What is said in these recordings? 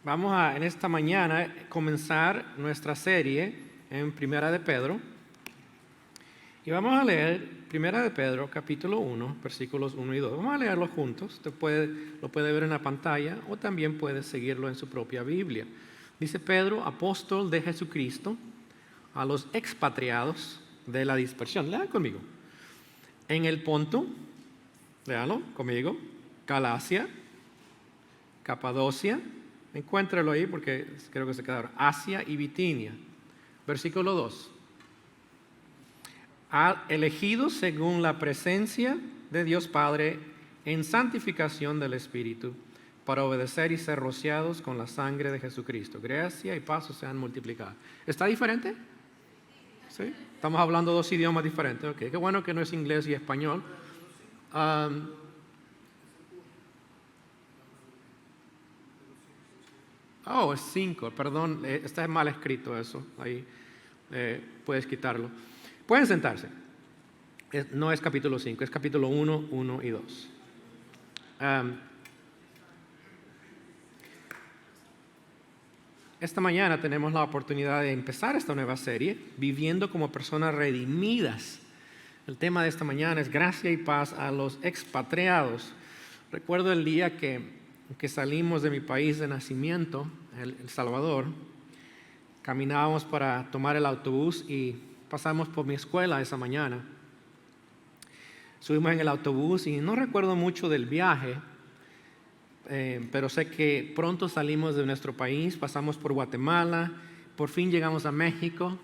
Vamos a, en esta mañana, comenzar nuestra serie en Primera de Pedro. Y vamos a leer Primera de Pedro, capítulo 1, versículos 1 y 2. Vamos a leerlo juntos. Usted lo puede ver en la pantalla o también puede seguirlo en su propia Biblia. Dice Pedro, apóstol de Jesucristo, a los expatriados de la dispersión. Lean conmigo. En el Ponto, léanlo conmigo, Galacia, Capadocia, encuéntralo ahí porque creo que se quedaron, Asia y Bitinia. Versículo 2. Elegidos según la presencia de Dios Padre en santificación del Espíritu, para obedecer y ser rociados con la sangre de Jesucristo. Gracia y paz sean multiplicadas. ¿Está diferente? ¿Sí? Estamos hablando dos idiomas diferentes. Okay. Qué bueno que no es inglés y español. Es 5, perdón, está mal escrito eso. Ahí puedes quitarlo. Pueden sentarse. No es capítulo 5, es capítulo 1, 1 y 2. Esta mañana tenemos la oportunidad de empezar esta nueva serie, viviendo como personas redimidas. El tema de esta mañana es gracia y paz a los expatriados. Recuerdo el día que salimos de mi país de nacimiento, El Salvador. Caminábamos para tomar el autobús y pasamos por mi escuela esa mañana. Subimos en el autobús y no recuerdo mucho del viaje, pero sé que pronto salimos de nuestro país, pasamos por Guatemala, por fin llegamos a México.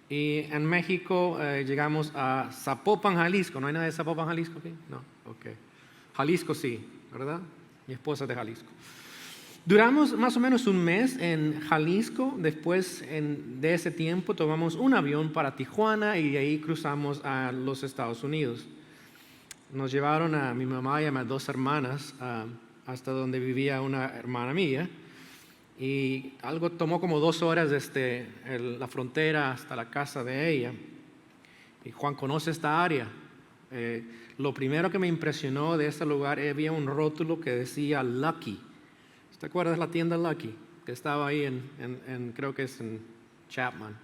Y en México llegamos a Zapopan, Jalisco. ¿No hay nada de Zapopan, Jalisco aquí? No, ok. Jalisco sí, ¿verdad? Mi esposa es de Jalisco. Duramos más o menos un mes en Jalisco. Después de ese tiempo tomamos un avión para Tijuana y de ahí cruzamos a los Estados Unidos. Nos llevaron a mi mamá y a mis dos hermanas hasta donde vivía una hermana mía. Y algo tomó como 2 horas desde la frontera hasta la casa de ella. Y Juan conoce esta área. Lo primero que me impresionó de este lugar, había un rótulo que decía Lucky. ¿Te acuerdas de la tienda Lucky? Que estaba ahí creo que es en Chapman.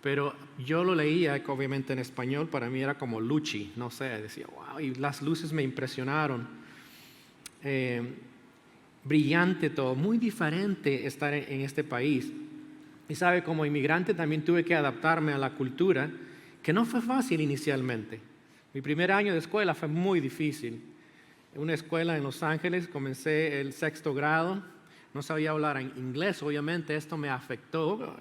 Pero yo lo leía, obviamente en español, para mí era como Luchi, no sé, decía, wow, y las luces me impresionaron. Brillante todo, muy diferente estar en este país. Y sabe, como inmigrante también tuve que adaptarme a la cultura, que no fue fácil inicialmente. Mi primer año de escuela fue muy difícil. En una escuela en Los Ángeles, comencé el 6º grado, no sabía hablar en inglés, obviamente esto me afectó,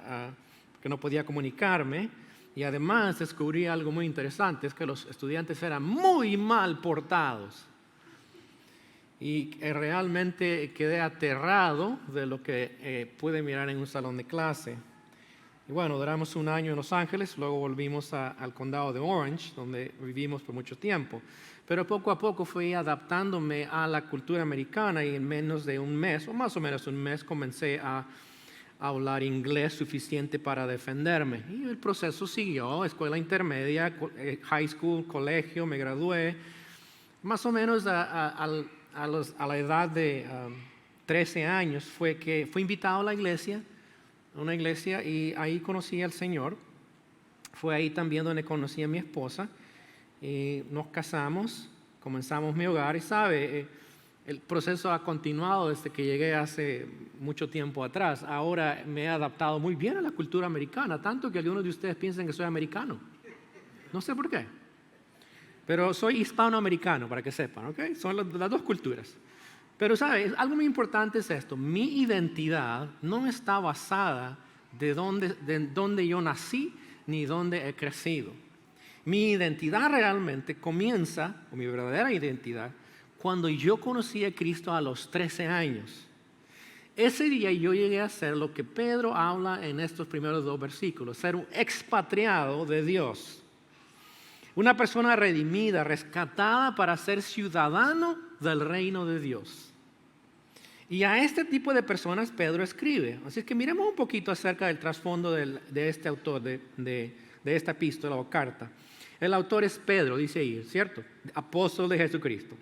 que no podía comunicarme, y además descubrí algo muy interesante, es que los estudiantes eran muy mal portados. Y realmente quedé aterrado de lo que pude mirar en un salón de clase. Y bueno, duramos un año en Los Ángeles, luego volvimos al condado de Orange, donde vivimos por mucho tiempo. Pero poco a poco fui adaptándome a la cultura americana y en menos de un mes, o más o menos un mes, comencé a hablar inglés suficiente para defenderme. Y el proceso siguió, escuela intermedia, high school, colegio, me gradué. Más o menos a la edad de 13 años fue que fui invitado a la iglesia, una iglesia, y ahí conocí al Señor. Fue ahí también donde conocí a mi esposa y nos casamos, comenzamos mi hogar y sabe, el proceso ha continuado desde que llegué hace mucho tiempo atrás. Ahora me he adaptado muy bien a la cultura americana, tanto que algunos de ustedes piensan que soy americano. No sé por qué. Pero soy hispanoamericano, para que sepan, ¿ok? Son las dos culturas. Pero, ¿sabes? Algo muy importante es esto. Mi identidad no está basada de dónde yo nací ni dónde he crecido. Mi identidad realmente comienza, o mi verdadera identidad, cuando yo conocí a Cristo a los 13 años. Ese día yo llegué a ser lo que Pedro habla en estos primeros 2 versículos, ser un expatriado de Dios. Una persona redimida, rescatada para ser ciudadano del reino de Dios. Y a este tipo de personas Pedro escribe. Así que miremos un poquito acerca del trasfondo de este autor, de esta epístola o carta. El autor es Pedro, dice ahí, ¿cierto? Apóstol de Jesucristo.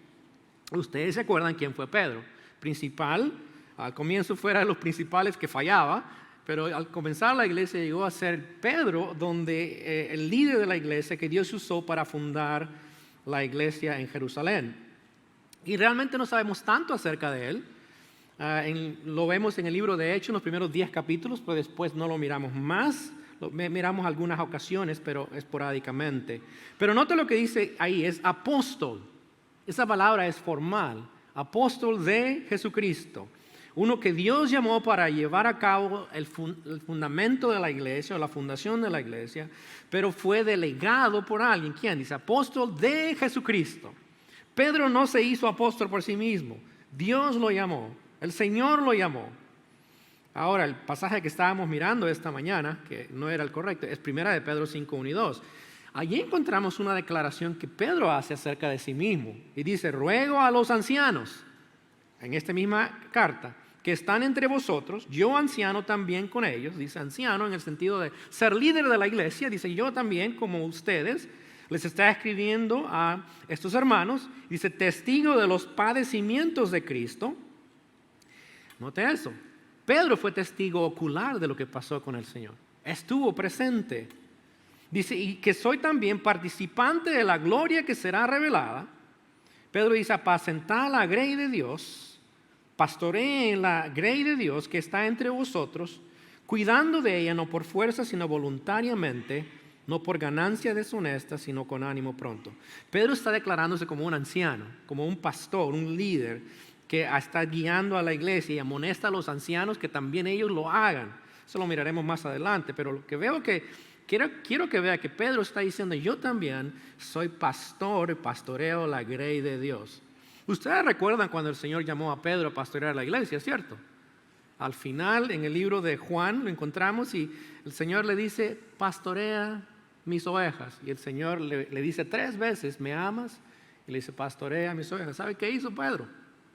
Ustedes se acuerdan quién fue Pedro. Principal Al comienzo fuera de los principales que fallaba, pero al comenzar la iglesia llegó a ser Pedro, donde el líder de la iglesia que Dios usó para fundar la iglesia en Jerusalén. Y realmente no sabemos tanto acerca de él. Lo vemos en el libro de Hechos, en los primeros 10 capítulos, pero después no lo miramos más. Miramos algunas ocasiones, pero esporádicamente. Pero nota lo que dice ahí, es apóstol. Esa palabra es formal. Apóstol de Jesucristo. Uno que Dios llamó para llevar a cabo el fundamento de la iglesia o la fundación de la iglesia, pero fue delegado por alguien. ¿Quién? Dice apóstol de Jesucristo. Pedro no se hizo apóstol por sí mismo. Dios lo llamó. El Señor lo llamó. Ahora, el pasaje que estábamos mirando esta mañana, que no era el correcto, es 1 de Pedro 5, 1 y 2. Allí encontramos una declaración que Pedro hace acerca de sí mismo. Y dice, ruego a los ancianos, en esta misma carta, que están entre vosotros, yo anciano también con ellos, dice anciano en el sentido de ser líder de la iglesia, dice yo también como ustedes, les está escribiendo a estos hermanos, dice testigo de los padecimientos de Cristo. Note eso, Pedro fue testigo ocular de lo que pasó con el Señor, estuvo presente. Dice, y que soy también participante de la gloria que será revelada. Pedro dice, apacentad la grey de Dios, pastoreen la grey de Dios que está entre vosotros, cuidando de ella no por fuerza, sino voluntariamente, no por ganancia deshonesta, sino con ánimo pronto. Pedro está declarándose como un anciano, como un pastor, un líder, que está guiando a la iglesia y amonesta a los ancianos que también ellos lo hagan. Eso lo miraremos más adelante, pero lo que veo quiero que vea que Pedro está diciendo, yo también soy pastor y pastoreo la grey de Dios. Ustedes recuerdan cuando el Señor llamó a Pedro a pastorear la iglesia, ¿cierto? Al final, en el libro de Juan, lo encontramos y el Señor le dice, pastorea mis ovejas. Y el Señor le dice 3 veces, ¿me amas? Y le dice, pastorea mis ovejas. ¿Sabe qué hizo Pedro?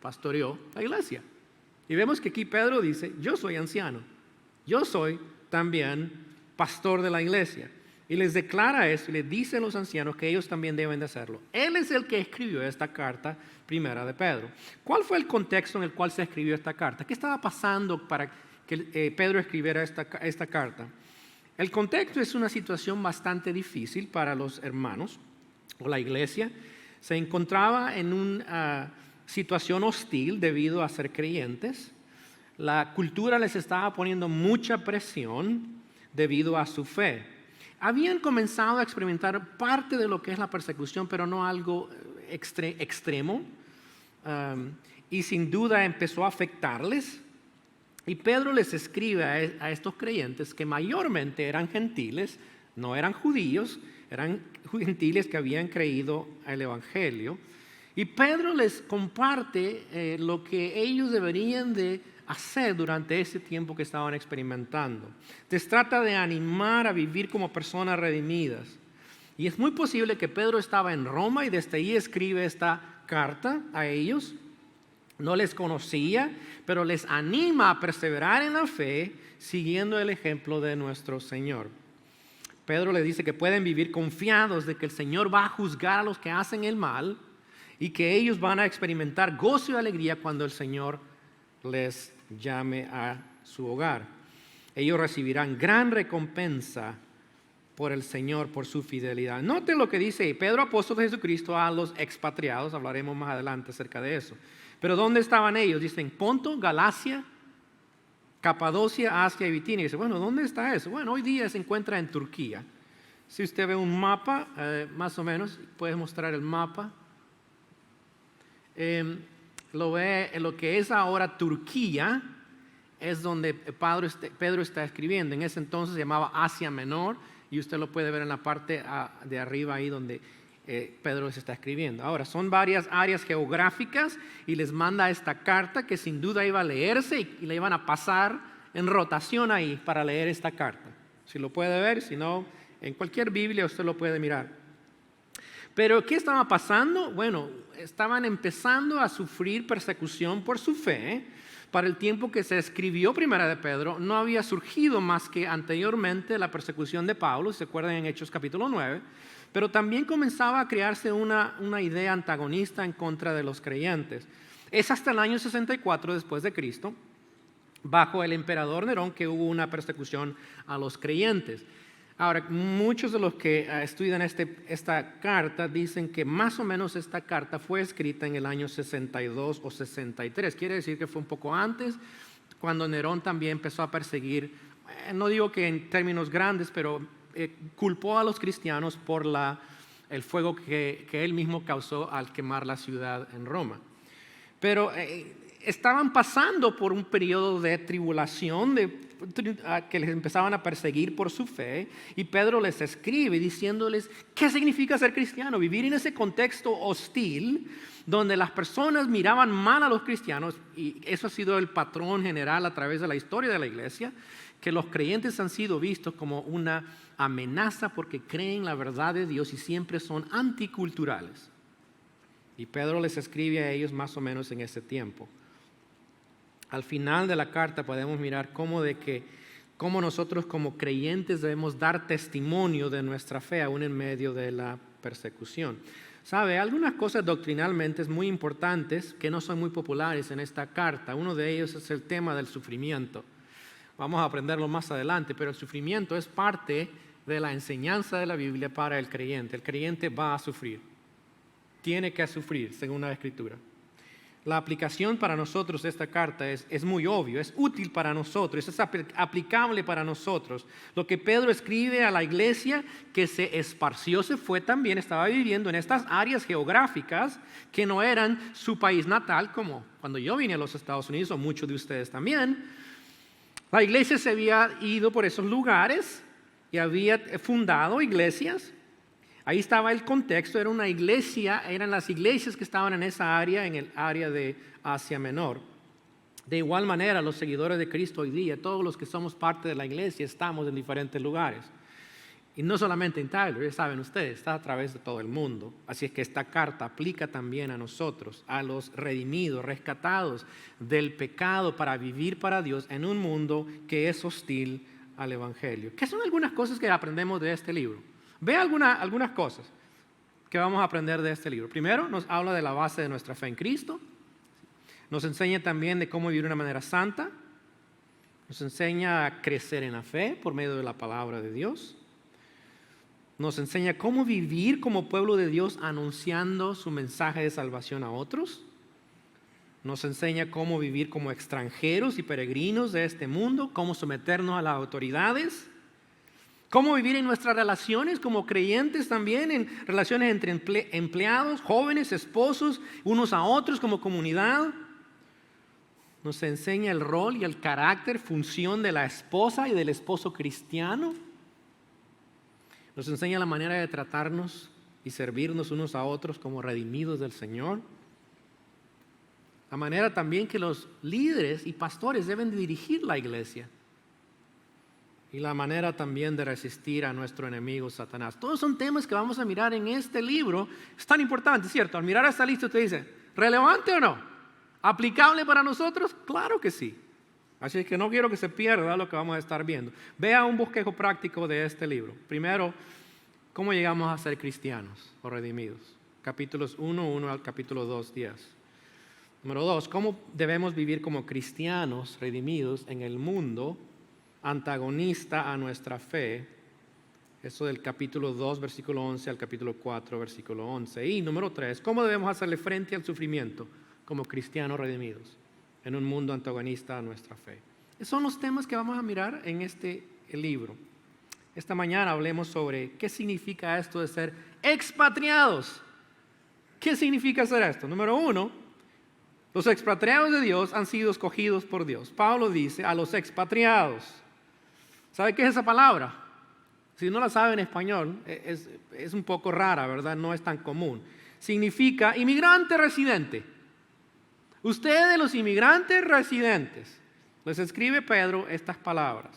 Pastoreó la iglesia. Y vemos que aquí Pedro dice, yo soy anciano. Yo soy también pastor de la iglesia. Y les declara eso y les dice a los ancianos que ellos también deben de hacerlo. Él es el que escribió esta carta primera de Pedro. ¿Cuál fue el contexto en el cual se escribió esta carta? ¿Qué estaba pasando para que Pedro escribiera esta carta? El contexto es una situación bastante difícil para los hermanos o la iglesia. Se encontraba en una situación hostil debido a ser creyentes. La cultura les estaba poniendo mucha presión debido a su fe. Habían comenzado a experimentar parte de lo que es la persecución, pero no algo extremo. Y sin duda empezó a afectarles. Y Pedro les escribe a estos creyentes que mayormente eran gentiles, no eran judíos, eran gentiles que habían creído el Evangelio. Y Pedro les comparte lo que ellos deberían de hacer durante ese tiempo que estaban experimentando. Les trata de animar a vivir como personas redimidas. Y es muy posible que Pedro estaba en Roma y desde ahí escribe esta carta a ellos. No les conocía, pero les anima a perseverar en la fe siguiendo el ejemplo de nuestro Señor. Pedro les dice que pueden vivir confiados de que el Señor va a juzgar a los que hacen el mal y que ellos van a experimentar gozo y alegría cuando el Señor les llame a su hogar. Ellos recibirán gran recompensa por el Señor, por su fidelidad. Note lo que dice Pedro, apóstol de Jesucristo, a los expatriados. Hablaremos más adelante acerca de eso. Pero ¿dónde estaban ellos? Dicen Ponto, Galacia, Capadocia, Asia y Bitinia. Dice, bueno, ¿dónde está eso? Bueno, hoy día se encuentra en Turquía. Si usted ve un mapa, más o menos, puedes mostrar el mapa. Lo ve en lo que es ahora Turquía, es donde Pedro está escribiendo. En ese entonces se llamaba Asia Menor y usted lo puede ver en la parte de arriba ahí donde Pedro se está escribiendo. Ahora, son varias áreas geográficas y les manda esta carta que sin duda iba a leerse y le iban a pasar en rotación ahí para leer esta carta. Si lo puede ver, si no, en cualquier Biblia usted lo puede mirar. Pero ¿qué estaba pasando? Bueno, estaban empezando a sufrir persecución por su fe. Para el tiempo que se escribió Primera de Pedro, no había surgido más que anteriormente la persecución de Pablo, se acuerdan en Hechos capítulo 9, pero también comenzaba a crearse una idea antagonista en contra de los creyentes. Es hasta el año 64 después de Cristo, bajo el emperador Nerón, que hubo una persecución a los creyentes. Ahora, muchos de los que estudian esta carta dicen que más o menos esta carta fue escrita en el año 62 o 63. Quiere decir que fue un poco antes, cuando Nerón también empezó a perseguir, no digo que en términos grandes, pero culpó a los cristianos por el fuego que él mismo causó al quemar la ciudad en Roma. Pero estaban pasando por un periodo de tribulación, que les empezaban a perseguir por su fe, y Pedro les escribe diciéndoles qué significa ser cristiano, vivir en ese contexto hostil donde las personas miraban mal a los cristianos, y eso ha sido el patrón general a través de la historia de la iglesia, que los creyentes han sido vistos como una amenaza porque creen la verdad de Dios y siempre son anticulturales. Y Pedro les escribe a ellos más o menos en ese tiempo. Al final de la carta podemos mirar cómo nosotros como creyentes debemos dar testimonio de nuestra fe aún en medio de la persecución. ¿Sabe? Algunas cosas doctrinalmente muy importantes que no son muy populares en esta carta. Uno de ellos es el tema del sufrimiento. Vamos a aprenderlo más adelante, pero el sufrimiento es parte de la enseñanza de la Biblia para el creyente. El creyente va a sufrir. Tiene que sufrir, según la Escritura. La aplicación para nosotros de esta carta es muy obvio, es útil para nosotros, es aplicable para nosotros. Lo que Pedro escribe a la iglesia que se esparció, se fue también, estaba viviendo en estas áreas geográficas que no eran su país natal, como cuando yo vine a los Estados Unidos, o muchos de ustedes también. La iglesia se había ido por esos lugares y había fundado iglesias. Ahí estaba el contexto, era una iglesia, eran las iglesias que estaban en esa área, en el área de Asia Menor. De igual manera, los seguidores de Cristo hoy día, todos los que somos parte de la iglesia, estamos en diferentes lugares. Y no solamente en Tyler, ya saben ustedes, está a través de todo el mundo. Así es que esta carta aplica también a nosotros, a los redimidos, rescatados del pecado para vivir para Dios en un mundo que es hostil al Evangelio. ¿Qué son algunas cosas que aprendemos de este libro? Ve algunas cosas que vamos a aprender de este libro. Primero, nos habla de la base de nuestra fe en Cristo. Nos enseña también de cómo vivir de una manera santa. Nos enseña a crecer en la fe por medio de la palabra de Dios. Nos enseña cómo vivir como pueblo de Dios anunciando su mensaje de salvación a otros. Nos enseña cómo vivir como extranjeros y peregrinos de este mundo, cómo someternos a las autoridades. Cómo vivir en nuestras relaciones como creyentes también, en relaciones entre empleados, jóvenes, esposos, unos a otros como comunidad. Nos enseña el rol y el carácter, función de la esposa y del esposo cristiano. Nos enseña la manera de tratarnos y servirnos unos a otros como redimidos del Señor. La manera también que los líderes y pastores deben dirigir la iglesia. Y la manera también de resistir a nuestro enemigo Satanás. Todos son temas que vamos a mirar en este libro. Es tan importante, ¿cierto? Al mirar esta lista usted dice, ¿relevante o no? ¿Aplicable para nosotros? Claro que sí. Así que no quiero que se pierda lo que vamos a estar viendo. Vea un bosquejo práctico de este libro. Primero, ¿cómo llegamos a ser cristianos o redimidos? Capítulos 1 al capítulo 2, 10. Número 2, ¿cómo debemos vivir como cristianos redimidos en el mundo antagonista a nuestra fe? Eso del capítulo 2, versículo 11 al capítulo 4, versículo 11. Y número 3, ¿cómo debemos hacerle frente al sufrimiento como cristianos redimidos en un mundo antagonista a nuestra fe? Esos son los temas que vamos a mirar en este libro. Esta mañana hablemos sobre qué significa esto de ser expatriados. ¿Qué significa ser esto? Número 1, los expatriados de Dios han sido escogidos por Dios. Pablo dice a los expatriados. ¿Sabe qué es esa palabra? Si no la sabe en español, es un poco rara, ¿verdad? No es tan común. Significa inmigrante residente. Ustedes, los inmigrantes residentes, les escribe Pedro estas palabras.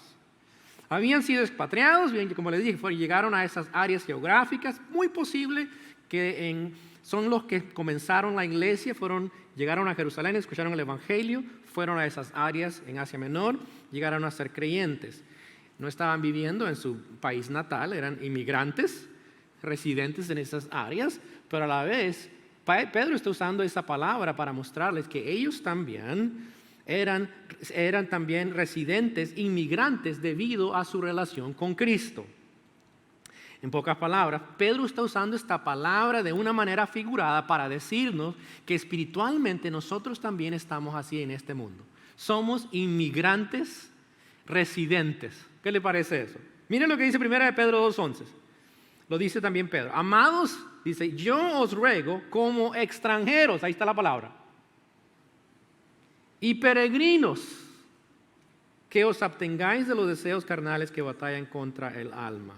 Habían sido expatriados, bien, como les dije, llegaron a esas áreas geográficas. Muy posible que son los que comenzaron la iglesia, llegaron a Jerusalén, escucharon el Evangelio, fueron a esas áreas en Asia Menor, llegaron a ser creyentes. No estaban viviendo en su país natal, eran inmigrantes, residentes en esas áreas, pero a la vez Pedro está usando esa palabra para mostrarles que ellos también eran también residentes, inmigrantes debido a su relación con Cristo. En pocas palabras, Pedro está usando esta palabra de una manera figurada para decirnos que espiritualmente nosotros también estamos así en este mundo. Somos inmigrantes residentes. ¿Qué le parece eso? Miren lo que dice 1 de Pedro 2:11. Lo dice también Pedro. Amados, dice, yo os ruego como extranjeros, ahí está la palabra, y peregrinos, que os abstengáis de los deseos carnales que batallan contra el alma.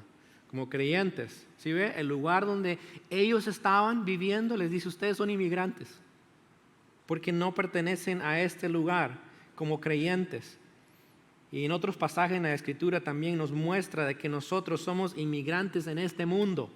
Como creyentes, ¿sí ve? El lugar donde ellos estaban viviendo, les dice, ustedes son inmigrantes, porque no pertenecen a este lugar como creyentes. Y en otros pasajes en la Escritura también nos muestra de que nosotros somos inmigrantes en este mundo.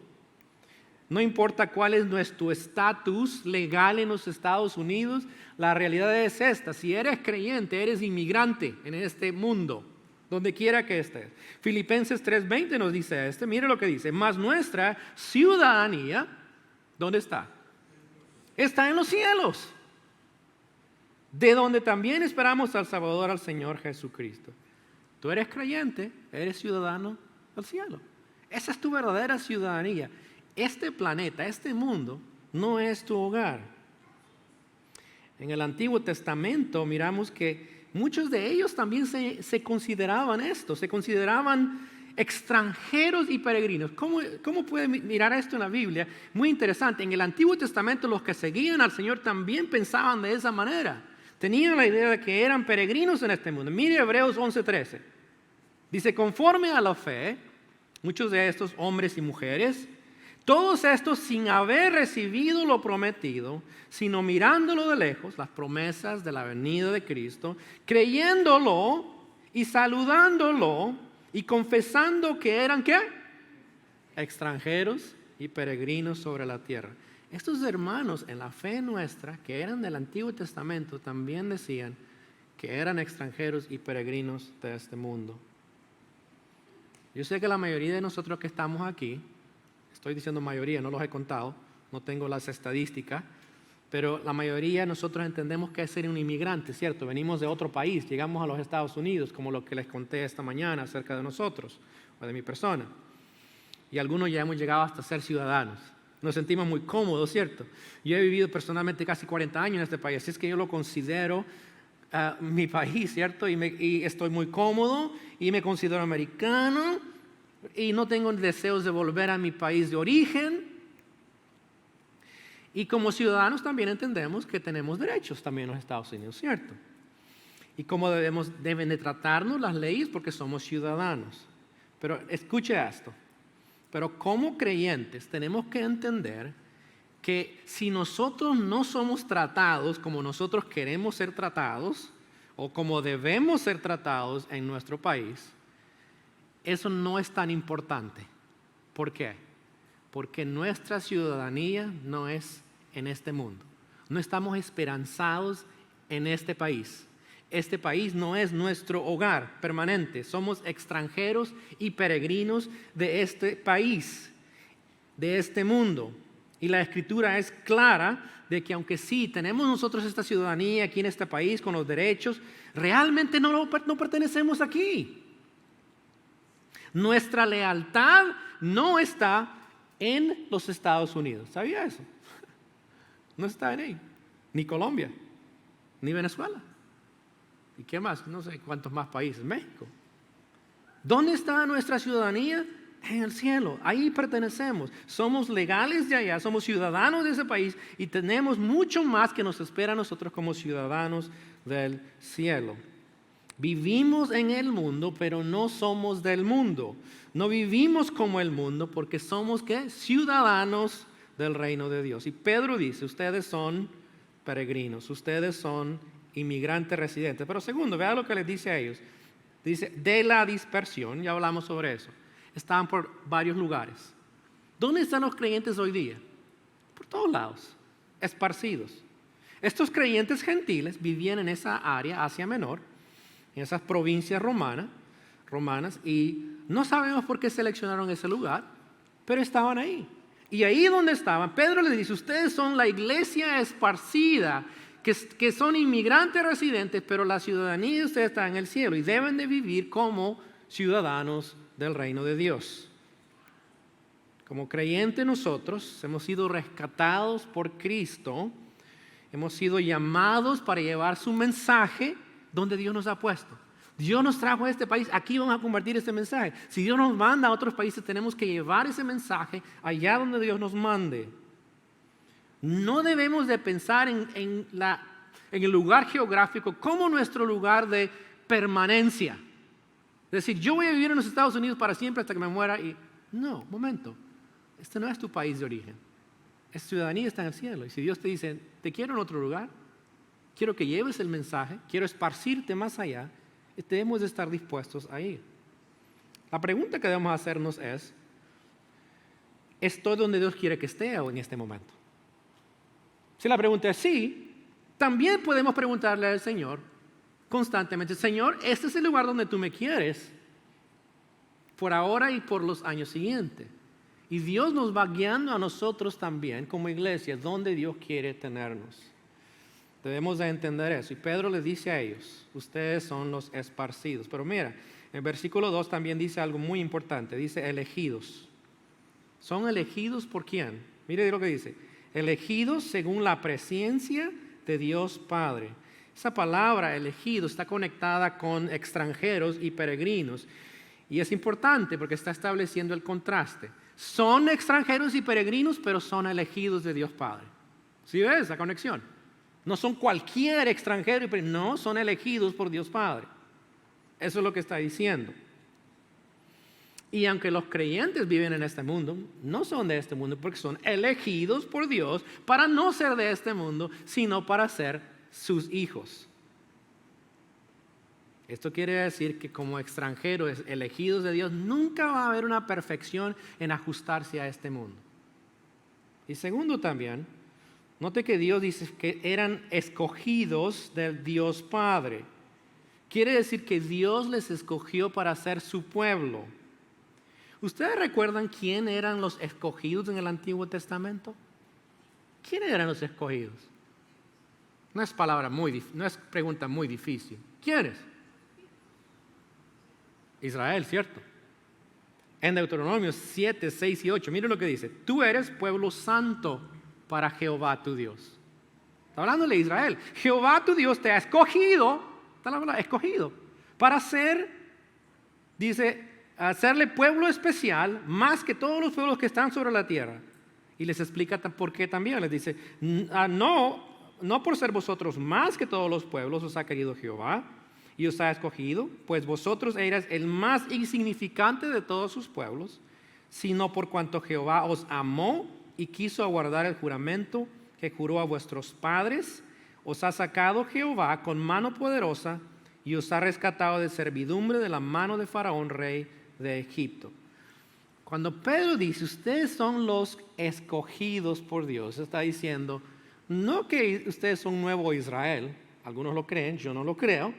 No importa cuál es nuestro estatus legal en los Estados Unidos, la realidad es esta: si eres creyente, eres inmigrante en este mundo, donde quiera que estés. Filipenses 3:20 nos dice mire lo que dice, mas nuestra ciudadanía, ¿dónde está? Está en los cielos, de donde también esperamos al Salvador, al Señor Jesucristo. Tú eres creyente, eres ciudadano del cielo. Esa es tu verdadera ciudadanía. Este planeta, este mundo, no es tu hogar. En el Antiguo Testamento miramos que muchos de ellos también se consideraban esto, se consideraban extranjeros y peregrinos. ¿Cómo puede mirar esto en la Biblia? Muy interesante. En el Antiguo Testamento los que seguían al Señor también pensaban de esa manera. Tenían la idea de que eran peregrinos en este mundo. Mire Hebreos 11:13. Dice, conforme a la fe, muchos de estos hombres y mujeres, todos estos sin haber recibido lo prometido, sino mirándolo de lejos, las promesas de la venida de Cristo, creyéndolo y saludándolo y confesando que eran, ¿qué? Extranjeros y peregrinos sobre la tierra. Estos hermanos en la fe nuestra, que eran del Antiguo Testamento, también decían que eran extranjeros y peregrinos de este mundo. Yo sé que la mayoría de nosotros que estamos aquí, estoy diciendo mayoría, no los he contado, no tengo las estadísticas, pero la mayoría de nosotros entendemos que es ser un inmigrante, ¿cierto? Venimos de otro país, llegamos a los Estados Unidos, como lo que les conté esta mañana acerca de nosotros, o de mi persona. Y algunos ya hemos llegado hasta ser ciudadanos. Nos sentimos muy cómodos, ¿cierto? Yo he vivido personalmente casi 40 años en este país, así es que yo lo considero mi país, ¿cierto? Y estoy muy cómodo y me considero americano y no tengo deseos de volver a mi país de origen. Y como ciudadanos también entendemos que tenemos derechos también en los Estados Unidos, ¿cierto? Y cómo deben de tratarnos las leyes porque somos ciudadanos. Pero escuche esto. Pero como creyentes tenemos que entender que si nosotros no somos tratados como nosotros queremos ser tratados o como debemos ser tratados en nuestro país, eso no es tan importante. ¿Por qué? Porque nuestra ciudadanía no es en este mundo. No estamos esperanzados en este país. Este país no es nuestro hogar permanente. Somos extranjeros y peregrinos de este país, de este mundo. Y la Escritura es clara de que aunque sí tenemos nosotros esta ciudadanía aquí en este país con los derechos, realmente no pertenecemos aquí. Nuestra lealtad no está en los Estados Unidos. ¿Sabía eso? No está en ahí. Ni Colombia, ni Venezuela. ¿Y qué más? No sé cuántos más países. México. ¿Dónde está nuestra ciudadanía? En el cielo. Ahí pertenecemos. Somos legales de allá, somos ciudadanos de ese país y tenemos mucho más que nos espera a nosotros como ciudadanos del cielo. Vivimos en el mundo, pero no somos del mundo. No vivimos como el mundo porque somos, ¿qué? Ciudadanos del reino de Dios. Y Pedro dice, ustedes son peregrinos, ustedes son inmigrantes residentes. Pero segundo, vea lo que les dice a ellos. Dice, de la dispersión, ya hablamos sobre eso. Estaban por varios lugares. ¿Dónde están los creyentes hoy día? Por todos lados, esparcidos. Estos creyentes gentiles vivían en esa área, Asia Menor, en esas provincias romanas, y no sabemos por qué seleccionaron ese lugar, pero estaban ahí. Y ahí donde estaban, Pedro les dice, ustedes son la iglesia esparcida, que son inmigrantes residentes, pero la ciudadanía de ustedes está en el cielo y deben de vivir como ciudadanos del reino de Dios. Como creyentes nosotros hemos sido rescatados por Cristo, hemos sido llamados para llevar su mensaje donde Dios nos ha puesto. Dios nos trajo a este país, aquí vamos a compartir este mensaje. Si Dios nos manda a otros países, tenemos que llevar ese mensaje allá donde Dios nos mande. No debemos de pensar en el lugar geográfico como nuestro lugar de permanencia. Es decir, yo voy a vivir en los Estados Unidos para siempre hasta que me muera. No, momento. Este no es tu país de origen. Esa ciudadanía está en el cielo. Y si Dios te dice, te quiero en otro lugar, quiero que lleves el mensaje, quiero esparcirte más allá, debemos de estar dispuestos a ir. La pregunta que debemos hacernos es, ¿estoy donde Dios quiere que esté en este momento? Si la pregunta es sí, también podemos preguntarle al Señor constantemente, Señor, este es el lugar donde tú me quieres, por ahora y por los años siguientes. Y Dios nos va guiando a nosotros también como iglesia, donde Dios quiere tenernos. Debemos de entender eso. Y Pedro les dice a ellos, ustedes son los esparcidos. Pero mira, en versículo 2 también dice algo muy importante, dice elegidos. ¿Son elegidos por quién? Mire lo que dice, elegidos según la presencia de Dios Padre. Esa palabra elegido está conectada con extranjeros y peregrinos. Y es importante porque está estableciendo el contraste. Son extranjeros y peregrinos, pero son elegidos de Dios Padre. ¿Sí ves esa conexión? No son cualquier extranjero, no, son elegidos por Dios Padre. Eso es lo que está diciendo. Y aunque los creyentes viven en este mundo, no son de este mundo porque son elegidos por Dios para no ser de este mundo, sino para ser sus hijos. Esto quiere decir que como extranjeros elegidos de Dios, nunca va a haber una perfección en ajustarse a este mundo. Y segundo también, note que Dios dice que eran escogidos del Dios Padre. Quiere decir que Dios les escogió para ser su pueblo. ¿Ustedes recuerdan quién eran los escogidos en el Antiguo Testamento? ¿Quiénes eran los escogidos? No es pregunta muy difícil. ¿Quiénes? Israel, ¿cierto? En Deuteronomio 7, 6 y 8, miren lo que dice. Tú eres pueblo santo para Jehová tu Dios. Está hablándole de Israel. Jehová tu Dios te ha escogido, está la palabra, escogido, para ser, dice, hacerle pueblo especial más que todos los pueblos que están sobre la tierra. Y les explica por qué también. Les dice, no por ser vosotros más que todos los pueblos os ha querido Jehová y os ha escogido, pues vosotros erais el más insignificante de todos sus pueblos, sino por cuanto Jehová os amó y quiso aguardar el juramento que juró a vuestros padres, os ha sacado Jehová con mano poderosa y os ha rescatado de servidumbre de la mano de Faraón, rey de Egipto. Cuando Pedro dice, ustedes son los escogidos por Dios, está diciendo, no que ustedes son nuevo Israel, algunos lo creen, yo no lo creo,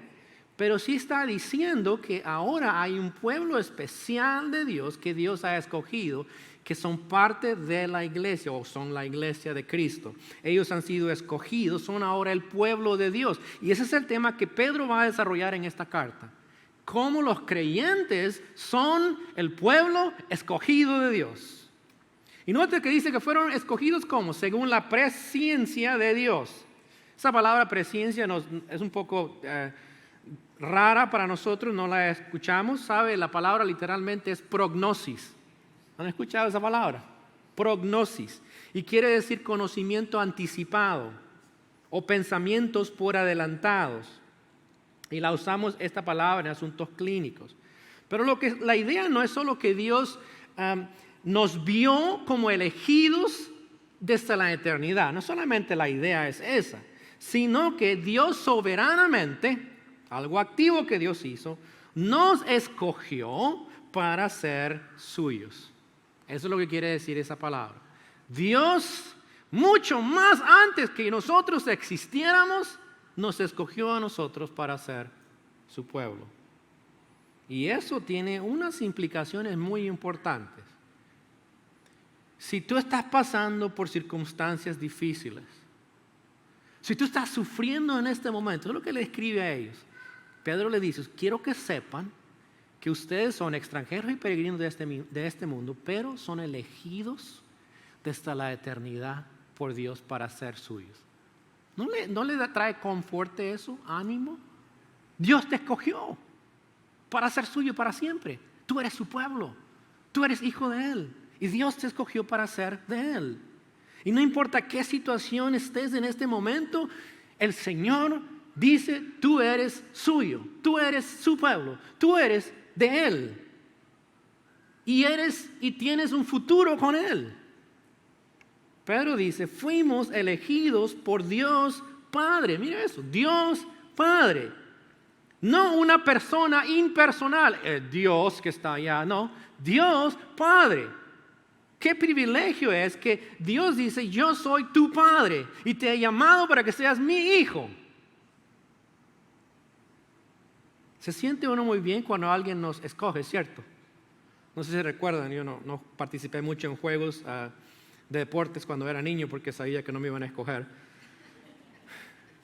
pero sí está diciendo que ahora hay un pueblo especial de Dios que Dios ha escogido, que son parte de la iglesia o son la iglesia de Cristo. Ellos han sido escogidos, son ahora el pueblo de Dios. Y ese es el tema que Pedro va a desarrollar en esta carta. Cómo los creyentes son el pueblo escogido de Dios. Y note que dice que fueron escogidos como, según la presciencia de Dios. Esa palabra presciencia es un poco rara para nosotros, no la escuchamos. ¿Sabe? La palabra literalmente es prognosis. ¿Han escuchado esa palabra? Prognosis. Y quiere decir conocimiento anticipado o pensamientos por adelantados. Y la usamos esta palabra en asuntos clínicos. Pero la idea no es solo que Dios nos vio como elegidos desde la eternidad. No solamente la idea es esa, sino que Dios soberanamente, algo activo que Dios hizo, nos escogió para ser suyos. Eso es lo que quiere decir esa palabra. Dios, mucho más antes que nosotros existiéramos, nos escogió a nosotros para ser su pueblo. Y eso tiene unas implicaciones muy importantes. Si tú estás pasando por circunstancias difíciles, si tú estás sufriendo en este momento, es lo que le escribe a ellos. Pedro le dice, quiero que sepan que ustedes son extranjeros y peregrinos de este mundo, pero son elegidos desde la eternidad por Dios para ser suyos. ¿No le trae confort eso, ánimo? Dios te escogió para ser suyo para siempre. Tú eres su pueblo, tú eres hijo de Él y Dios te escogió para ser de Él. Y no importa qué situación estés en este momento, el Señor dice, tú eres suyo, tú eres su pueblo, tú eres de Él. Y tienes un futuro con Él. Pedro dice, fuimos elegidos por Dios Padre. Mira eso, Dios Padre. No una persona impersonal, el Dios que está allá, no, Dios Padre. Qué privilegio es que Dios dice, yo soy tu Padre y te he llamado para que seas mi hijo. Se siente uno muy bien cuando alguien nos escoge, ¿cierto? No sé si recuerdan, yo no participé mucho en juegos de deportes cuando era niño porque sabía que no me iban a escoger.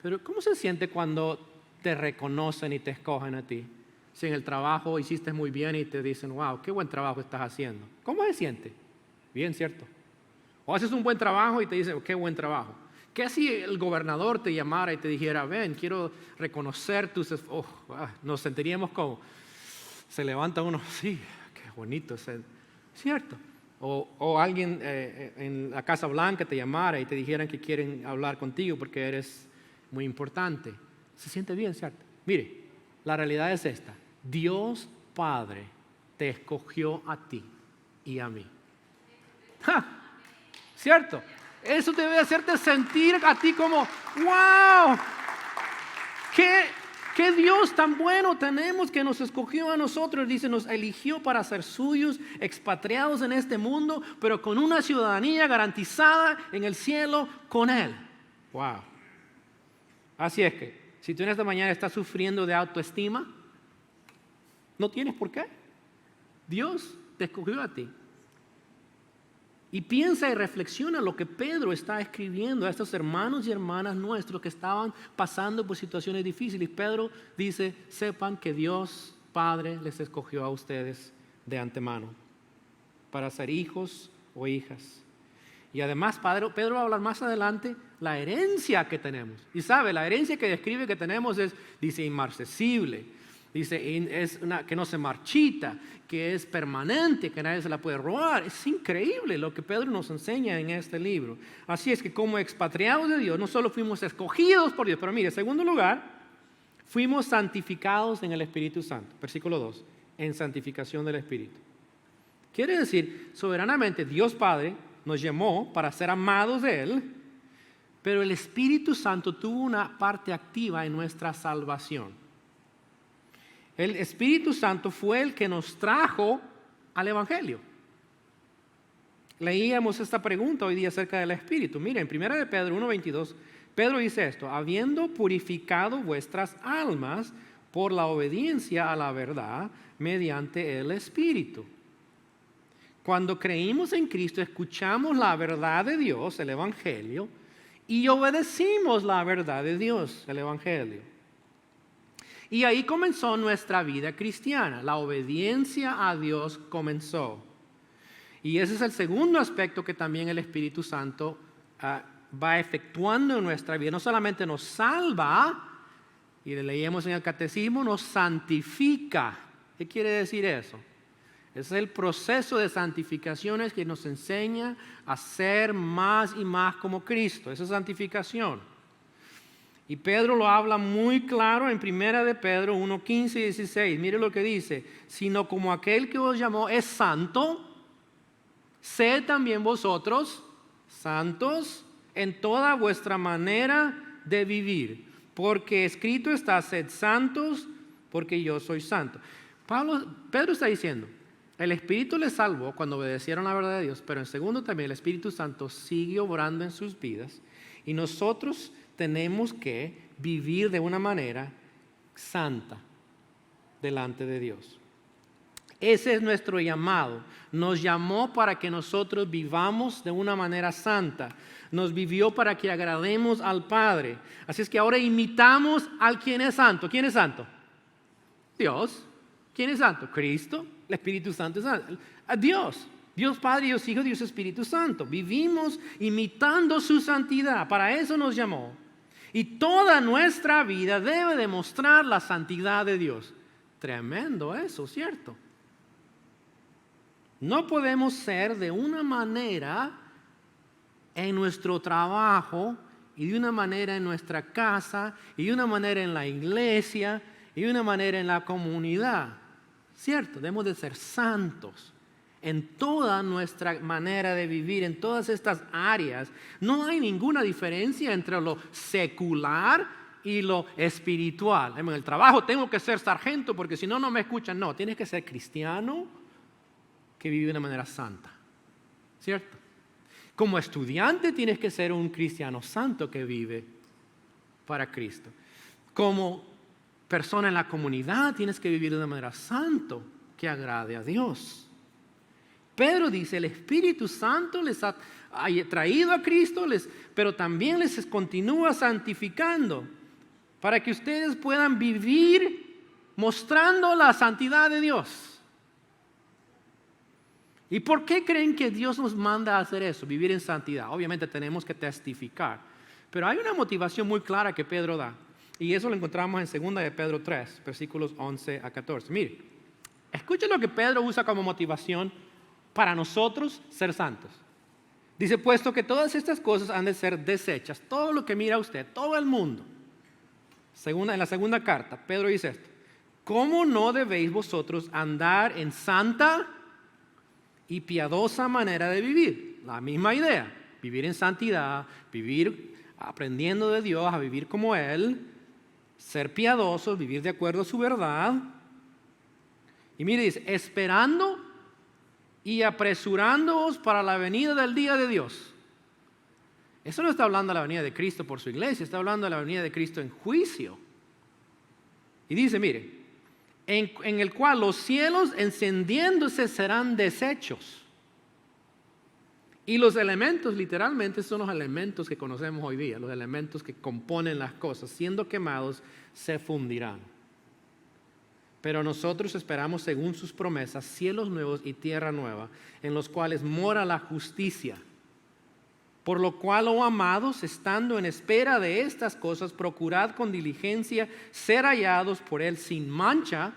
Pero ¿cómo se siente cuando te reconocen y te escogen a ti? Si en el trabajo hiciste muy bien y te dicen, wow, qué buen trabajo estás haciendo. ¿Cómo se siente? Bien, ¿cierto? O haces un buen trabajo y te dicen, qué buen trabajo. ¿Qué si el gobernador te llamara y te dijera, ven, quiero reconocer tus esfuerzos? Nos sentiríamos como, se levanta uno, sí, qué bonito, ¿cierto? O alguien en la Casa Blanca te llamara y te dijeran que quieren hablar contigo porque eres muy importante. Se siente bien, ¿cierto? Mire, la realidad es esta. Dios Padre te escogió a ti y a mí. ¡Ja! ¿Cierto? Eso debe hacerte sentir a ti como, wow, qué Dios tan bueno tenemos que nos escogió a nosotros. Dice, nos eligió para ser suyos, expatriados en este mundo, pero con una ciudadanía garantizada en el cielo con Él. Wow. Así es que, si tú en esta mañana estás sufriendo de autoestima, no tienes por qué. Dios te escogió a ti. Y piensa y reflexiona lo que Pedro está escribiendo a estos hermanos y hermanas nuestros que estaban pasando por situaciones difíciles. Pedro dice, sepan que Dios Padre les escogió a ustedes de antemano para ser hijos o hijas. Y además Pedro va a hablar más adelante la herencia que tenemos. Y sabe, la herencia que describe que tenemos dice inmarcesible. Dice que no se marchita, que es permanente, que nadie se la puede robar. Es increíble lo que Pedro nos enseña en este libro. Así es que como expatriados de Dios, no solo fuimos escogidos por Dios, pero mire, en segundo lugar, fuimos santificados en el Espíritu Santo. Versículo 2, en santificación del Espíritu. Quiere decir, soberanamente Dios Padre nos llamó para ser amados de Él, pero el Espíritu Santo tuvo una parte activa en nuestra salvación. El Espíritu Santo fue el que nos trajo al Evangelio. Leíamos esta pregunta hoy día acerca del Espíritu. Miren, en 1 de Pedro 1:22, Pedro dice esto, habiendo purificado vuestras almas por la obediencia a la verdad mediante el Espíritu. Cuando creímos en Cristo, escuchamos la verdad de Dios, el Evangelio, y obedecimos la verdad de Dios, el Evangelio. Y ahí comenzó nuestra vida cristiana. La obediencia a Dios comenzó. Y ese es el segundo aspecto que también el Espíritu Santo va efectuando en nuestra vida. No solamente nos salva, y le leíamos en el catecismo, nos santifica. ¿Qué quiere decir eso? Ese es el proceso de santificación que nos enseña a ser más y más como Cristo. Esa es santificación. Y Pedro lo habla muy claro en 1 de Pedro 1:15 y 16. Mire lo que dice. Sino como aquel que os llamó es santo, sed también vosotros santos en toda vuestra manera de vivir. Porque escrito está, sed santos, porque yo soy santo. Pedro está diciendo, el Espíritu les salvó cuando obedecieron la verdad de Dios, pero en segundo también el Espíritu Santo sigue obrando en sus vidas. Y nosotros tenemos que vivir de una manera santa delante de Dios. Ese es nuestro llamado. Nos llamó para que nosotros vivamos de una manera santa. Nos vivió para que agrademos al Padre. Así es que ahora imitamos al quien es santo. ¿Quién es santo? Dios. ¿Quién es santo? Cristo. El Espíritu Santo es santo. Dios. Dios Padre, Dios Hijo, Dios Espíritu Santo. Vivimos imitando su santidad. Para eso nos llamó. Y toda nuestra vida debe demostrar la santidad de Dios. Tremendo eso, ¿cierto? No podemos ser de una manera en nuestro trabajo y de una manera en nuestra casa y de una manera en la iglesia y de una manera en la comunidad. ¿Cierto? Debemos de ser santos en toda nuestra manera de vivir, en todas estas áreas. No hay ninguna diferencia entre lo secular y lo espiritual. En el trabajo tengo que ser sargento porque si no, no me escuchan. No, tienes que ser cristiano que vive de una manera santa, ¿cierto? Como estudiante tienes que ser un cristiano santo que vive para Cristo. Como persona en la comunidad tienes que vivir de una manera santa que agrade a Dios. Pedro dice, el Espíritu Santo les ha traído a Cristo, pero también les continúa santificando para que ustedes puedan vivir mostrando la santidad de Dios. ¿Y por qué creen que Dios nos manda a hacer eso, vivir en santidad? Obviamente tenemos que testificar, pero hay una motivación muy clara que Pedro da, y eso lo encontramos en 2 de Pedro 3, versículos 11 a 14. Mire, escuchen lo que Pedro usa como motivación para nosotros ser santos. Dice, puesto que todas estas cosas han de ser desechas, todo lo que mira usted, todo el mundo. En la segunda carta, Pedro dice esto, ¿cómo no debéis vosotros andar en santa y piadosa manera de vivir? La misma idea, vivir en santidad, vivir aprendiendo de Dios, a vivir como Él, ser piadosos, vivir de acuerdo a su verdad. Y mire, dice, esperando y apresurándoos para la venida del día de Dios. Eso no está hablando de la venida de Cristo por su iglesia, está hablando de la venida de Cristo en juicio. Y dice, mire, en el cual los cielos encendiéndose serán deshechos. Y los elementos, literalmente, son los elementos que conocemos hoy día, los elementos que componen las cosas, siendo quemados, se fundirán. Pero nosotros esperamos, según sus promesas, cielos nuevos y tierra nueva, en los cuales mora la justicia. Por lo cual, oh amados, estando en espera de estas cosas, procurad con diligencia ser hallados por Él sin mancha,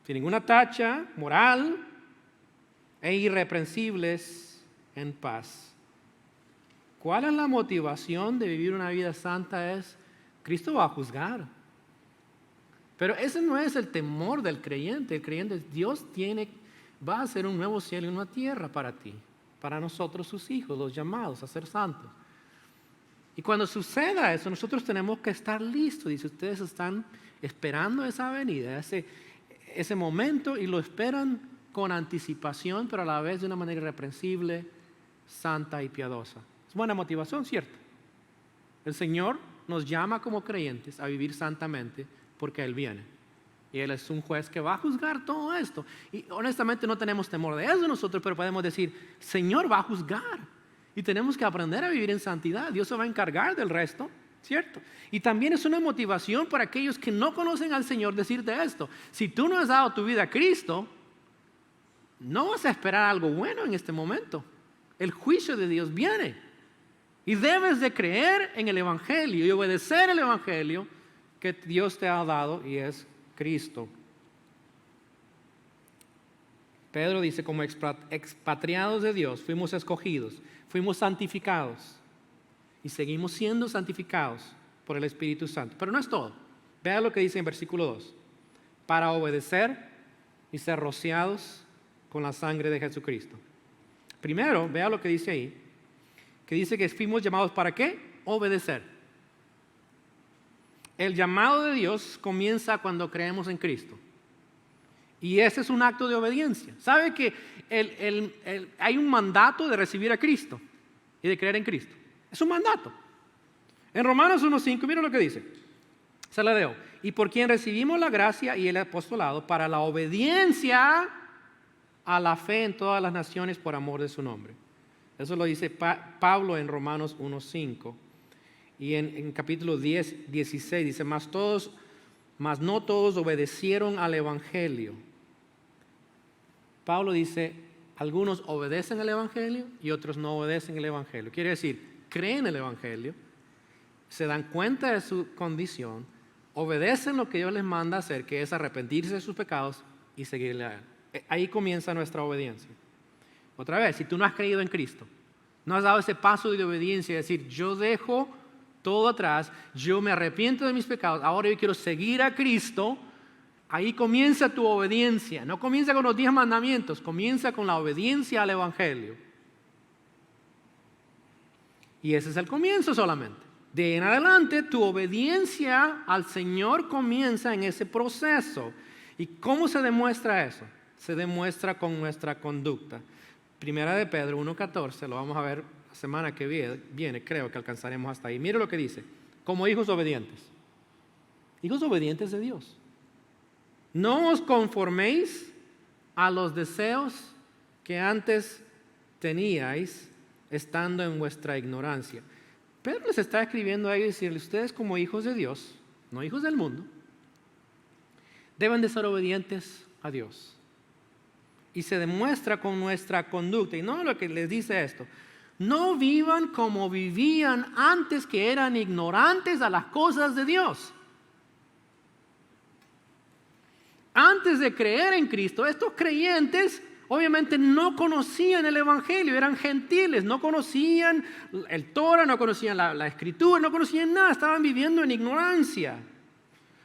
sin ninguna tacha moral, e irreprensibles en paz. ¿Cuál es la motivación de vivir una vida santa? Es, Cristo va a juzgar. Pero ese no es el temor del creyente. El creyente es, Dios va a hacer un nuevo cielo y una tierra para ti, para nosotros sus hijos, los llamados a ser santos. Y cuando suceda eso, nosotros tenemos que estar listos. Dice, ustedes están esperando esa venida, ese momento, y lo esperan con anticipación, pero a la vez de una manera irreprensible, santa y piadosa. Es buena motivación, ¿cierto? El Señor nos llama como creyentes a vivir santamente porque Él viene. Y Él es un juez que va a juzgar todo esto. Y honestamente no tenemos temor de eso nosotros, pero podemos decir, Señor va a juzgar. Y tenemos que aprender a vivir en santidad. Dios se va a encargar del resto, ¿cierto? Y también es una motivación para aquellos que no conocen al Señor decirte esto. Si tú no has dado tu vida a Cristo, no vas a esperar algo bueno en este momento. El juicio de Dios viene. Y debes de creer en el Evangelio y obedecer el Evangelio que Dios te ha dado y es Cristo. Pedro dice, como expatriados de Dios, fuimos escogidos, fuimos santificados y seguimos siendo santificados por el Espíritu Santo. Pero no es todo. Vea lo que dice en versículo 2. Para obedecer y ser rociados con la sangre de Jesucristo. Primero, vea lo que dice ahí, que dice que fuimos llamados ¿para qué? Obedecer. El llamado de Dios comienza cuando creemos en Cristo. Y ese es un acto de obediencia. ¿Sabe que hay un mandato de recibir a Cristo y de creer en Cristo? Es un mandato. En Romanos 1:5, mira lo que dice. Se la leo. y por quien recibimos la gracia y el apostolado para la obediencia a la fe en todas las naciones por amor de su nombre. Eso lo dice Pablo en Romanos 1:5. Y en capítulo 10, 16 dice, mas no todos obedecieron al Evangelio. Pablo dice, algunos obedecen al Evangelio y otros no obedecen el Evangelio. Quiere decir, creen el Evangelio, se dan cuenta de su condición, obedecen lo que Dios les manda hacer, que es arrepentirse de sus pecados y seguirle a Él. Ahí comienza nuestra obediencia. Otra vez, si tú no has creído en Cristo, no has dado ese paso de obediencia, es decir, yo dejo todo atrás, yo me arrepiento de mis pecados, ahora yo quiero seguir a Cristo, ahí comienza tu obediencia. No comienza con los 10 mandamientos, comienza con la obediencia al Evangelio. Y ese es el comienzo solamente. De ahí en adelante, tu obediencia al Señor comienza en ese proceso. ¿Y cómo se demuestra eso? Se demuestra con nuestra conducta. Primera de Pedro 1:14, lo vamos a ver la semana que viene, creo que alcanzaremos hasta ahí. Mire lo que dice, como hijos obedientes de Dios. No os conforméis a los deseos que antes teníais estando en vuestra ignorancia. Pedro les está escribiendo a ellos y decirle, ustedes como hijos de Dios, no hijos del mundo, deben de ser obedientes a Dios. Y se demuestra con nuestra conducta. Y no lo que les dice esto. No vivan como vivían antes, que eran ignorantes a las cosas de Dios. Antes de creer en Cristo, estos creyentes obviamente no conocían el Evangelio, eran gentiles, no conocían el Torah, no conocían la Escritura, no conocían nada, estaban viviendo en ignorancia.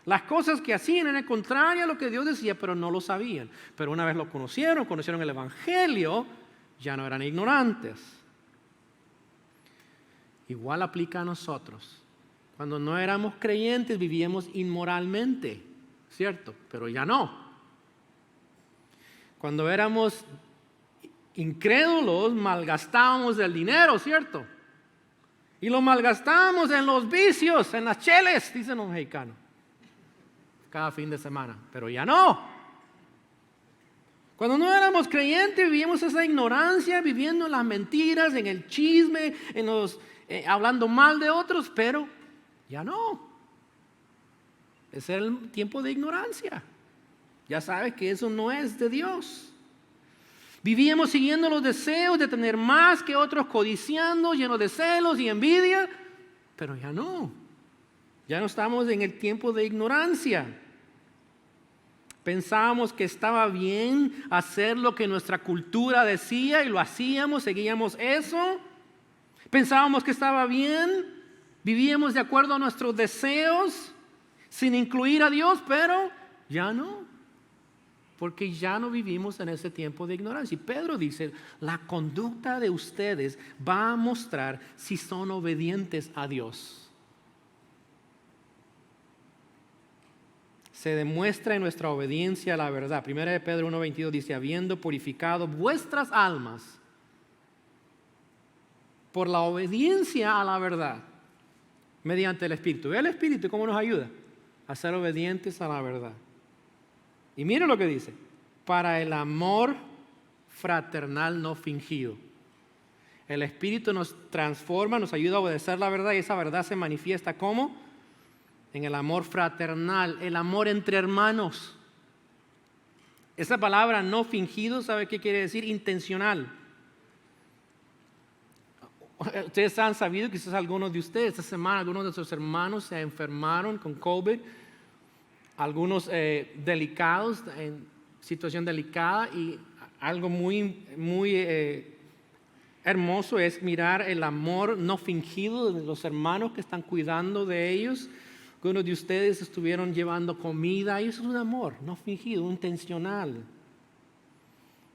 Las cosas que hacían eran contrarias a lo que Dios decía, pero no lo sabían. Pero una vez lo conocieron el Evangelio, ya no eran ignorantes. Igual aplica a nosotros. Cuando no éramos creyentes vivíamos inmoralmente, ¿cierto? Pero ya no. Cuando éramos incrédulos malgastábamos el dinero, ¿cierto? Y lo malgastábamos en los vicios, en las cheles, dicen los mexicanos. Cada fin de semana, pero ya no. Cuando no éramos creyentes vivíamos esa ignorancia, viviendo en las mentiras, en el chisme, hablando mal de otros, pero ya no. Ese era el tiempo de ignorancia. Ya sabes que eso no es de Dios. Vivíamos siguiendo los deseos de tener más que otros, codiciando, llenos de celos y envidia, pero ya no. Ya no estamos en el tiempo de ignorancia. Pensábamos que estaba bien hacer lo que nuestra cultura decía y lo hacíamos, seguíamos eso. Pensábamos que estaba bien, vivíamos de acuerdo a nuestros deseos, sin incluir a Dios, pero ya no. Porque ya no vivimos en ese tiempo de ignorancia. Y Pedro dice, la conducta de ustedes va a mostrar si son obedientes a Dios. Se demuestra en nuestra obediencia a la verdad. Primera de Pedro 1:22 dice, habiendo purificado vuestras almas por la obediencia a la verdad, mediante el Espíritu. Ve el Espíritu cómo nos ayuda a ser obedientes a la verdad. Y mire lo que dice, para el amor fraternal no fingido. El Espíritu nos transforma, nos ayuda a obedecer la verdad y esa verdad se manifiesta ¿cómo? En el amor fraternal, el amor entre hermanos. Esa palabra no fingido, ¿sabe qué quiere decir? Intencional. Ustedes han sabido, quizás algunos de ustedes, esta semana algunos de nuestros hermanos se enfermaron con COVID, algunos delicados, en situación delicada, y algo muy hermoso es mirar el amor no fingido de los hermanos que están cuidando de ellos. Algunos de ustedes estuvieron llevando comida y eso es un amor no fingido, intencional.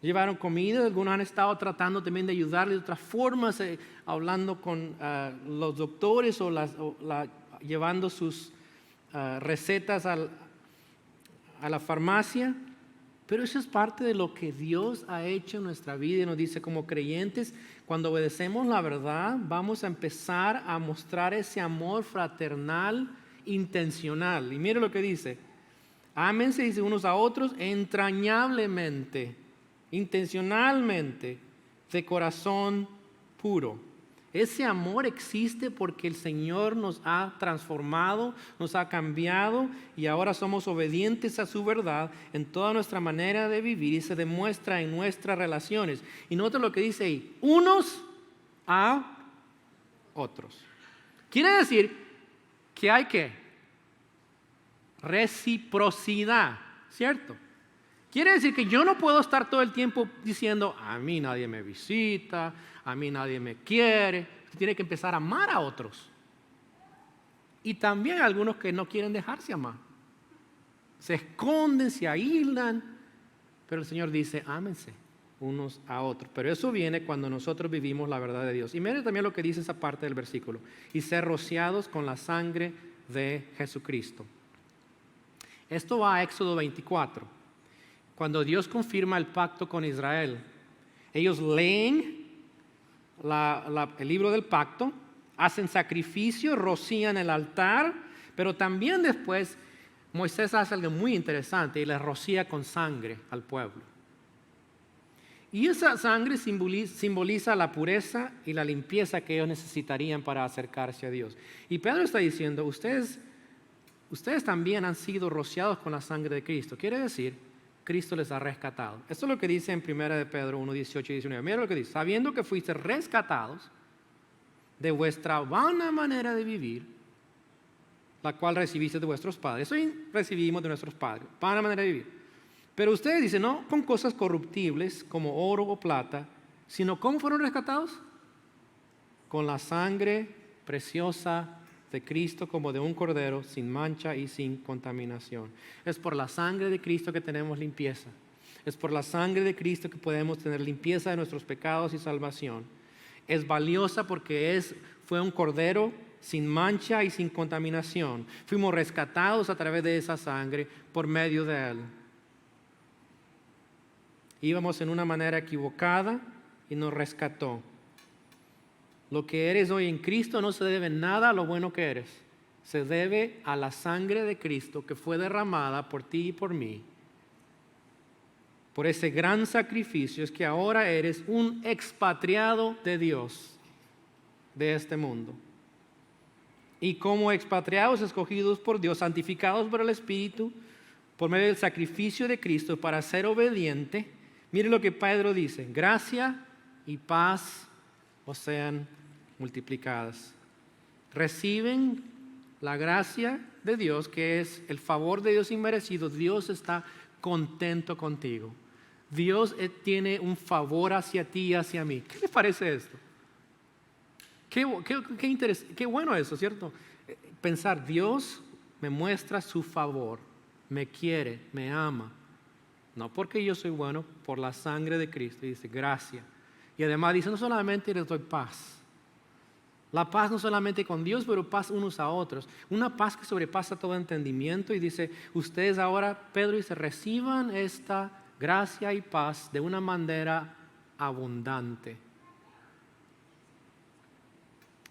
Llevaron comida, algunos han estado tratando también de ayudarles de otras formas, hablando con los doctores llevando sus recetas a la farmacia. Pero eso es parte de lo que Dios ha hecho en nuestra vida y nos dice como creyentes, cuando obedecemos la verdad, vamos a empezar a mostrar ese amor fraternal intencional. Y mire lo que dice. Ámense, dice, unos a otros entrañablemente, intencionalmente, de corazón puro. Ese amor existe porque el Señor nos ha transformado, nos ha cambiado y ahora somos obedientes a su verdad en toda nuestra manera de vivir y se demuestra en nuestras relaciones. Y nota lo que dice ahí, unos a otros. Quiere decir que hay que reciprocidad, ¿cierto? Quiere decir que yo no puedo estar todo el tiempo diciendo, a mí nadie me visita, a mí nadie me quiere. Usted tiene que empezar a amar a otros. Y también hay algunos que no quieren dejarse amar. Se esconden, se aíslan. Pero el Señor dice, ámense unos a otros. Pero eso viene cuando nosotros vivimos la verdad de Dios. Y miren también lo que dice esa parte del versículo. Y ser rociados con la sangre de Jesucristo. Esto va a Éxodo 24. Cuando Dios confirma el pacto con Israel, ellos leen el libro del pacto, hacen sacrificio, rocían el altar, pero también después Moisés hace algo muy interesante y le rocía con sangre al pueblo. Y esa sangre simboliza la pureza y la limpieza que ellos necesitarían para acercarse a Dios. Y Pedro está diciendo, ustedes también han sido rociados con la sangre de Cristo. Quiere decir, Cristo les ha rescatado. Esto es lo que dice en 1 de Pedro 1, 18 y 19. Mira lo que dice. Sabiendo que fuiste rescatados de vuestra vana manera de vivir, la cual recibiste de vuestros padres. Eso recibimos de nuestros padres, vana manera de vivir. Pero ustedes dicen, no con cosas corruptibles como oro o plata, sino ¿cómo fueron rescatados? Con la sangre preciosa de Cristo como de un cordero sin mancha y sin contaminación. Es por la sangre de Cristo que tenemos limpieza. Es por la sangre de Cristo que podemos tener limpieza de nuestros pecados y salvación. Es valiosa porque fue un cordero sin mancha y sin contaminación. Fuimos rescatados a través de esa sangre por medio de Él. Íbamos en una manera equivocada y nos rescató. Lo que eres hoy en Cristo no se debe nada a lo bueno que eres. Se debe a la sangre de Cristo que fue derramada por ti y por mí. Por ese gran sacrificio es que ahora eres un expatriado de Dios, de este mundo. Y como expatriados escogidos por Dios, santificados por el Espíritu, por medio del sacrificio de Cristo para ser obediente, mire lo que Pedro dice, gracia y paz os sean multiplicadas. Reciben la gracia de Dios, que es el favor de Dios inmerecido. Dios está contento contigo. Dios tiene un favor hacia ti y hacia mí. ¿Qué les parece esto? Qué bueno eso, ¿cierto? Pensar, Dios me muestra su favor, me quiere, me ama. No porque yo soy bueno, por la sangre de Cristo. Y dice, gracias. Y además dice, no solamente les doy paz. La paz no solamente con Dios, pero paz unos a otros. Una paz que sobrepasa todo entendimiento. Y dice, ustedes ahora, Pedro dice, reciban esta gracia y paz de una manera abundante.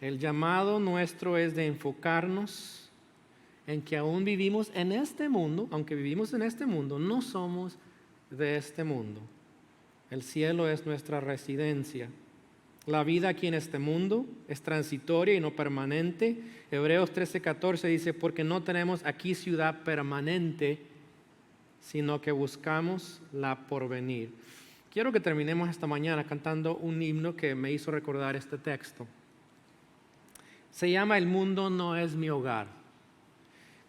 El llamado nuestro es de enfocarnos en que aún vivimos en este mundo, aunque vivimos en este mundo, no somos de este mundo. El cielo es nuestra residencia. La vida aquí en este mundo es transitoria y no permanente. Hebreos 13:14 dice, porque no tenemos aquí ciudad permanente, sino que buscamos la porvenir. Quiero que terminemos esta mañana cantando un himno que me hizo recordar este texto. Se llama El mundo no es mi hogar.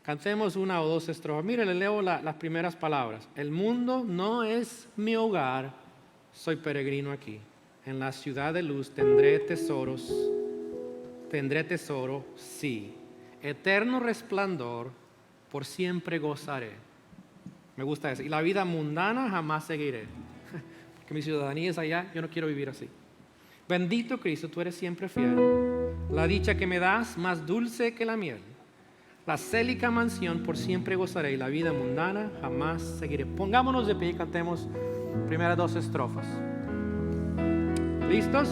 Cantemos una o dos estrofas. Mire, le leo las primeras palabras. El mundo no es mi hogar, soy peregrino aquí. En la ciudad de luz tendré tesoro, sí. Eterno resplandor, por siempre gozaré. Me gusta eso. Y la vida mundana jamás seguiré. Porque mi ciudadanía es allá, yo no quiero vivir así. Bendito Cristo, tú eres siempre fiel. La dicha que me das, más dulce que la miel. La célica mansión, por siempre gozaré. Y la vida mundana jamás seguiré. Pongámonos de pie y cantemos primeras dos estrofas. ¿Listos?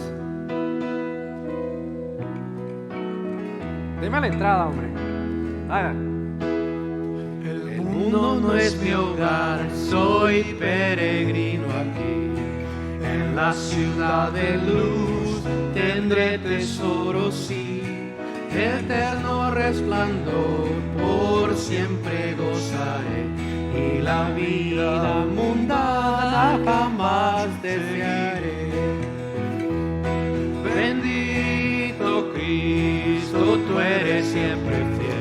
Deme la entrada, hombre. Hagan. El mundo no es mi hogar, soy peregrino aquí. En la ciudad de luz tendré tesoro, sí. Eterno resplandor, por siempre gozaré. Y la vida mundana jamás desearé. Bendito Cristo, tú eres siempre fiel.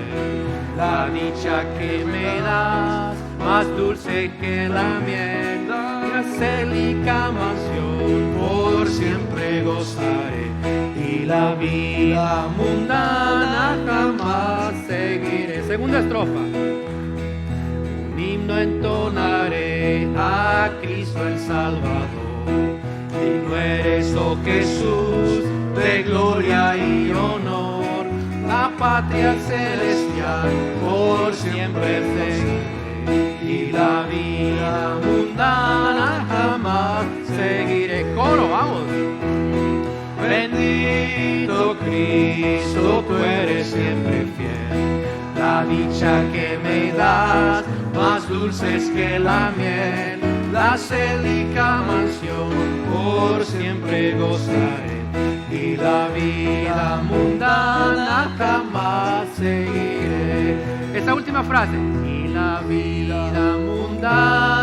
La dicha que me das, más dulce que la miel. La célica mansión, por siempre gozaré. Y la vida mundana jamás seguiré. Segunda estrofa. Un himno entonaré a Cristo el Salvador. Digno eres, oh Jesús, de gloria y honor. La patria celestial por siempre seguiré. Y la vida mundana jamás seguiré. Coro, vamos. Bendito Cristo, tú eres siempre fiel. La dicha que me das, más dulce es que la miel. La célica mansión, por siempre gozaré. Y la vida mundana jamás seguiré. Esta última frase. Y la vida mundana